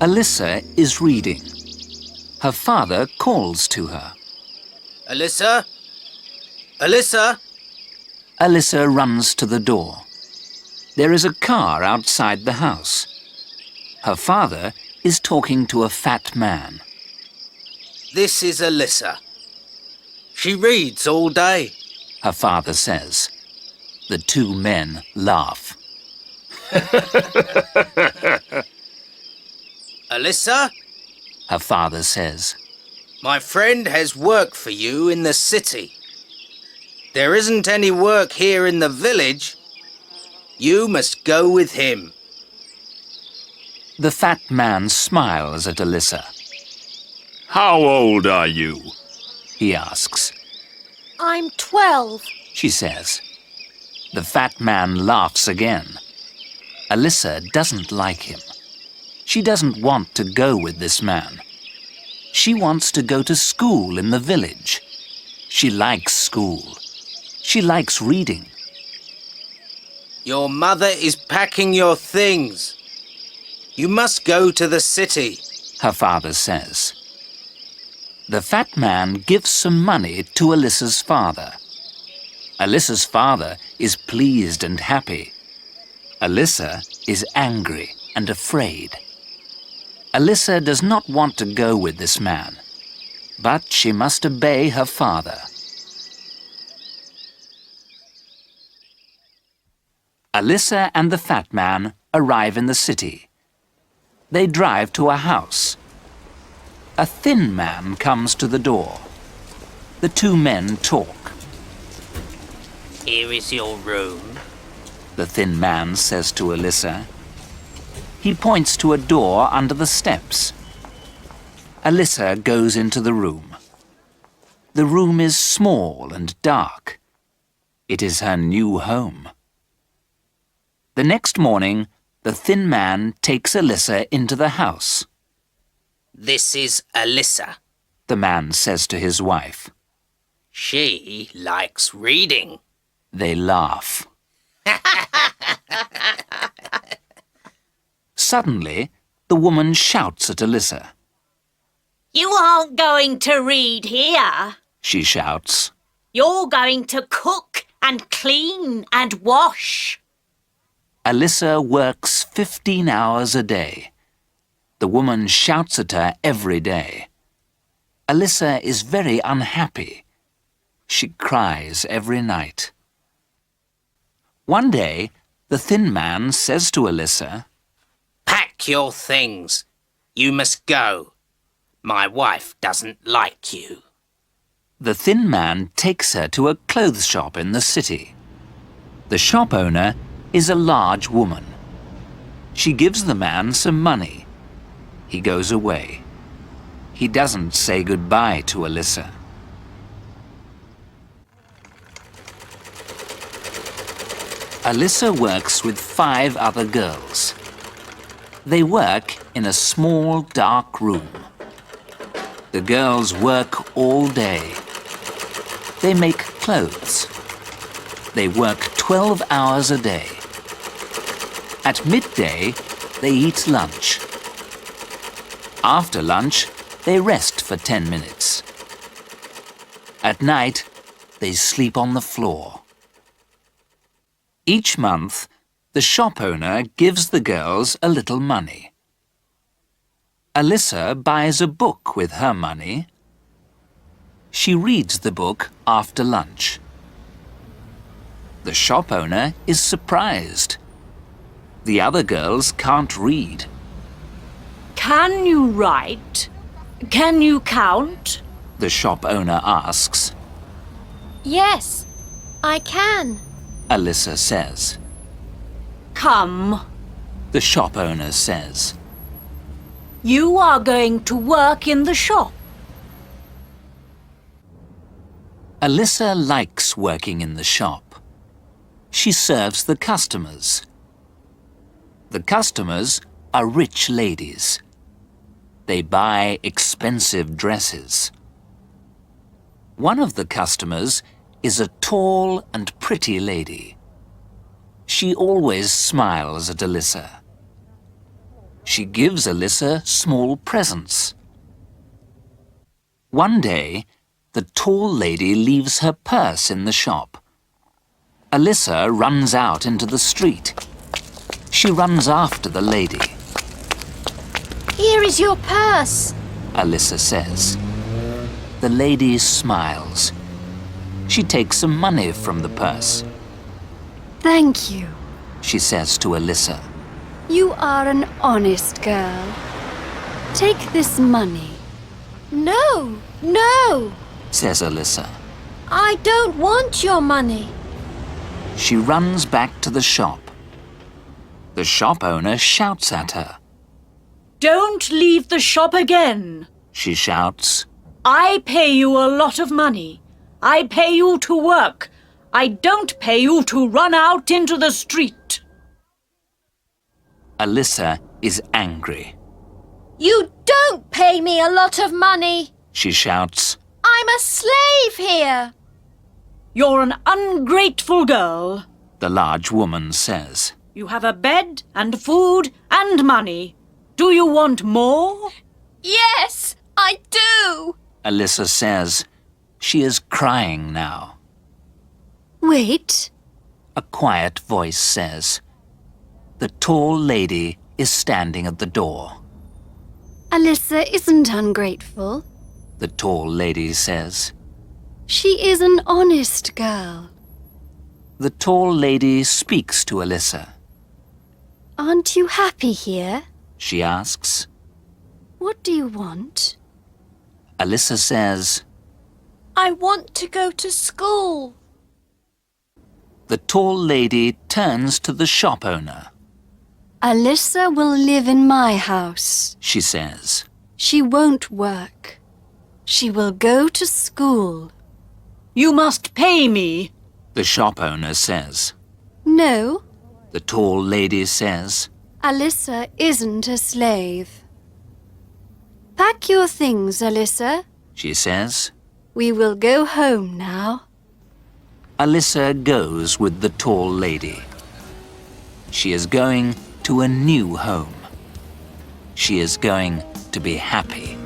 ALISSA is reading. Her father calls to her. ALISSA? ALISSA? ALISSA runs to the door. There is a car outside the house. Her father is talking to a fat man. This is ALISSA. She reads all day. Her father says. The two men laugh. ALISSA? Her father says. My friend has work for you in the city. There isn't any work here in the village. You must go with him. The fat man smiles at ALISSA. How old are you? He asks. I'm 12, She says. The fat man laughs again. ALISSA doesn't like him. She doesn't want to go with this man. She wants to go to school in the village. She likes school. She likes reading. Your mother is packing your things. You must go to the city, her father says. The fat man gives some money to ALISSA's father. ALISSA's father is pleased and happy. ALISSA is angry and afraid. ALISSA does not want to go with this man, but she must obey her father. ALISSA and the fat man arrive in the city. They drive to a house. A thin man comes to the door. The two men talk. Here is your room, the thin man says to ALISSA. He points to a door under the steps. ALISSA goes into the room. The room is small and dark. It is her new home. The next morning, the thin man takes ALISSA into the house. This is ALISSA, the man says to his wife. She likes reading. They laugh. Suddenly, the woman shouts at ALISSA. You aren't going to read here, she shouts. You're going to cook and clean and wash. ALISSA works 15 hours a day. The woman shouts at her every day. ALISSA is very unhappy. She cries every night. One day, the thin man says to ALISSA, Pack your things. You must go. My wife doesn't like you. The thin man takes her to a clothes shop in the city. The shop owner is a large woman. She gives the man some money. He goes away. He doesn't say goodbye to ALISSA. ALISSA works with 5 other girls. They work in a small, dark room. The girls work all day. They make clothes. They work 12 hours a day. At midday, they eat lunch. After lunch, they rest for 10 minutes. At night, they sleep on the floor. Each month, the shop owner gives the girls a little money. ALISSA buys a book with her money. She reads the book after lunch. The shop owner is surprised. The other girls can't read. Can you write? Can you count? The shop owner asks. Yes, I can, ALISSA says. Come, The shop owner says. You are going to work in the shop. ALISSA likes working in the shop. She serves the customers. The customers are rich ladies. They buy expensive dresses. One of the customers is a tall and pretty lady. She always smiles at ALISSA. She gives Alissa small presents. One day, the tall lady leaves her purse in the shop. Alissa runs out into the street. She runs after the lady. Here is your purse. Alissa says. The lady smiles. She takes some money from the purse. Thank you. She says to Alissa. You are an honest girl. Take this money. No, no. Says Alissa. I don't want your money. She runs back to the shop. The shop owner shouts at her. Don't leave the shop again. She shouts. I pay you a lot of money. I pay you to work. I don't pay you to run out into the street. Alissa is angry. You don't pay me a lot of money. She shouts. I'm a slave here. You're an ungrateful girl. The large woman says. You have a bed and food and money. Do you want more? Yes, I do. Alissa says. She is crying now. Wait. A quiet voice says. The tall lady is standing at the door. Alissa isn't ungrateful. The tall lady says. She is an honest girl. The tall lady speaks to Alissa. Aren't you happy here? She asks. What do you want? Alissa says. I want to go to school. The tall lady turns to the shop owner. Alissa will live in my house. She says. She won't work. She will go to school. You must pay me. The shop owner says. No, The tall lady says. Alissa isn't a slave. Pack your things, Alissa. She says. We will go home now. Alissa goes with the tall lady. She is going to a new home. She is going to be happy.